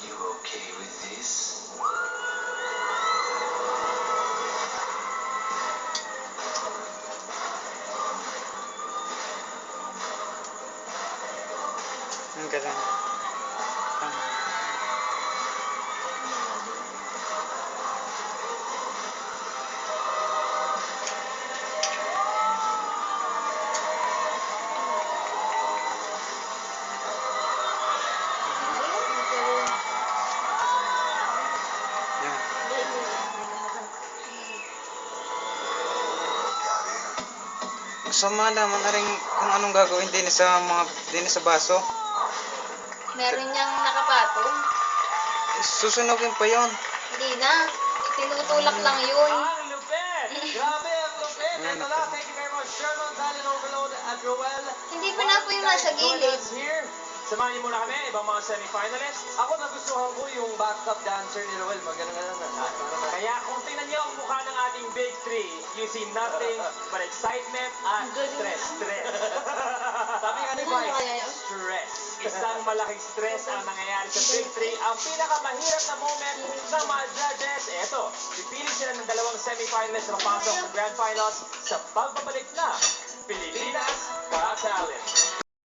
You okay with this? Ang galing. Yan. Gusto malaman na rin kung anong gagawin din sa baso. Meron niyang nakapatong. Susunugin pa yon. Hindi na. Tinutulak lang yun. Ang lupit! Grabe ang lupit! Ayan, Ito na, thank you very much, Sherman, Talon Overload, at Roel. Hindi pa na po yung nasa gilid. Here. Samahan niyo muna kami, ibang mga semi-finalists. Ako nagustuhan ko yung backup dancer ni Roel. Maganda na. Kaya kung tingnan niyo ang mukha ng ating Big Three, you see nothing but excitement at stress. Sabi nga ni Ano Mike, kaya yun? stress. Isang malaking stress ang nangyayari sa Big Three. Ang pinakamahirap na moment ng mga judges, eto, pipili sila ng dalawang semi-finalists na papasok sa Grand Finals sa pagbabalik na Pilipinas Got Talent.